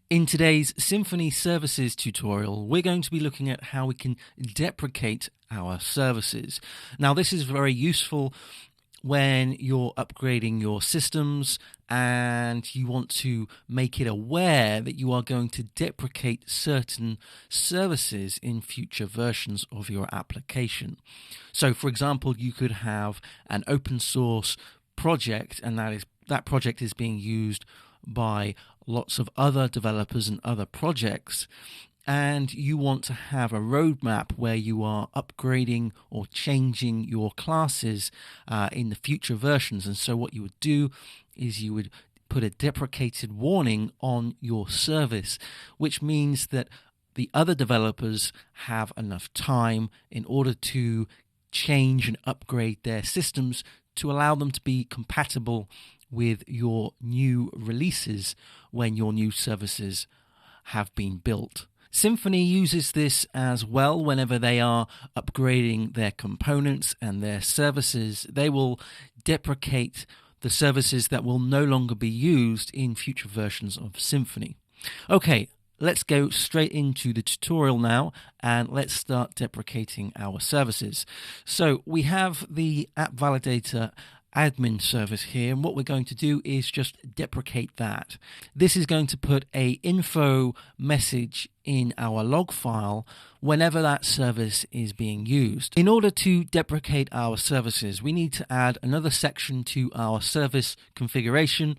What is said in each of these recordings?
In today's Symfony Services tutorial, we're going to be looking at how we can deprecate our services. Now, this is very useful when you're upgrading your systems and you want to make it aware that you are going to deprecate certain services in future versions of your application. So, for example, you could have an open source project, and that project is being used by lots of other developers and other projects, and you want to have a roadmap where you are upgrading or changing your classes in the future versions. And so what you would do is you would put a deprecated warning on your service, which means that the other developers have enough time in order to change and upgrade their systems to allow them to be compatible with your new releases when your new services have been built. Symfony uses this as well whenever they are upgrading their components and their services. They will deprecate the services that will no longer be used in future versions of Symfony. Okay, let's go straight into the tutorial now and let's start deprecating our services. So we have the app validator admin service here, and what we're going to do is just deprecate that. This is going to put a info message in our log file whenever that service is being used. In order to deprecate our services, we need to add another section to our service configuration,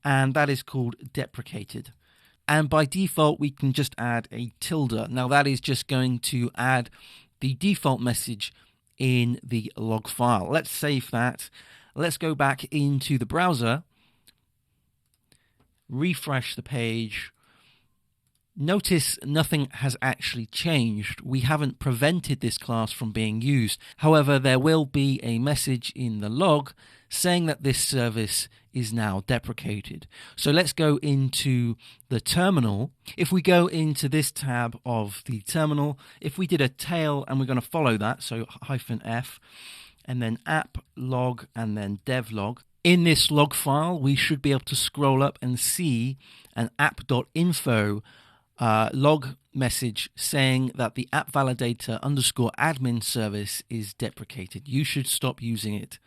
and that is called deprecated. And by default, we can just add a tilde. Now that is just going to add the default message in the log file. Let's save that. Let's go back into the browser, refresh the page. Notice nothing has actually changed. We haven't prevented this class from being used. However, there will be a message in the log saying that this service is now deprecated. So let's go into the terminal. If we go into this tab of the terminal, if we did a tail and we're going to follow that, so -F, and then app log and then devlog. In this log file, we should be able to scroll up and see an app.info log message saying that the app validator _admin service is deprecated. You should stop using it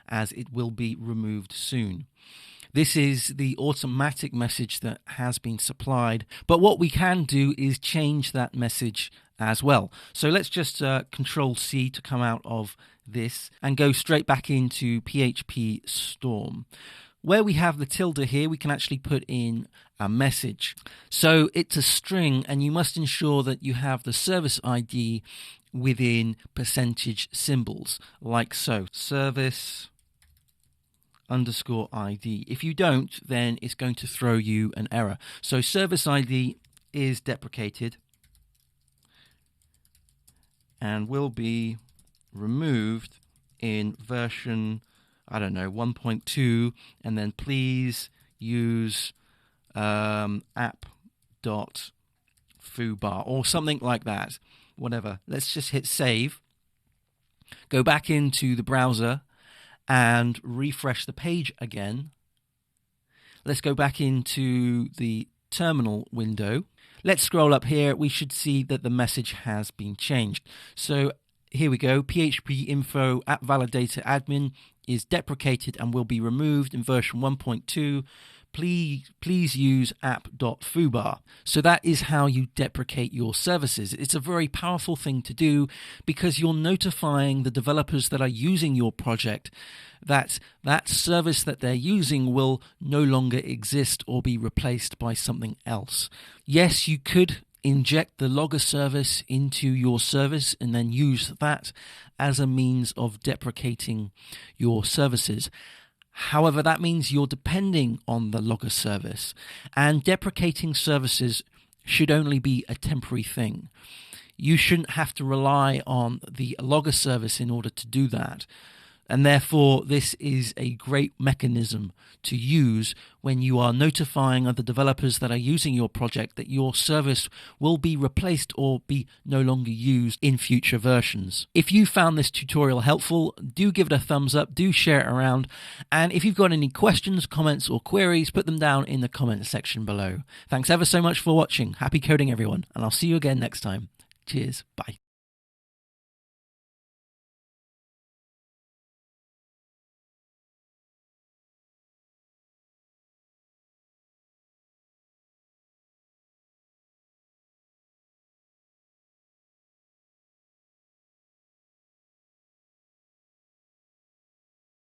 as it will be removed soon. This is the automatic message that has been supplied, but what we can do is change that message as well. So let's just Control C to come out of this and go straight back into PHP Storm. Where we have the tilde here, we can actually put in a message. So it's a string, and you must ensure that you have the service ID within percentage symbols, like so. Service _ID. If you don't, then it's going to throw you an error. So service ID is deprecated and will be removed in version, 1.2, and then please use app.foobar or something like that, whatever. Let's just hit save, go back into the browser and refresh the page again. Let's go back into the terminal window. Let's scroll up here. We should see that the message has been changed. So here we go. PHP info app validator admin is deprecated and will be removed in version 1.2. Please use app.foobar. So that is how you deprecate your services. It's a very powerful thing to do because you're notifying the developers that are using your project that that service that they're using will no longer exist or be replaced by something else. Yes, you could inject the logger service into your service and then use that as a means of deprecating your services. However, that means you're depending on the logger service, and deprecating services should only be a temporary thing. You shouldn't have to rely on the logger service in order to do that. And therefore, this is a great mechanism to use when you are notifying other developers that are using your project that your service will be replaced or be no longer used in future versions. If you found this tutorial helpful, do give it a thumbs up, do share it around, and if you've got any questions, comments, or queries, put them down in the comments section below. Thanks ever so much for watching. Happy coding, everyone, and I'll see you again next time. Cheers. Bye.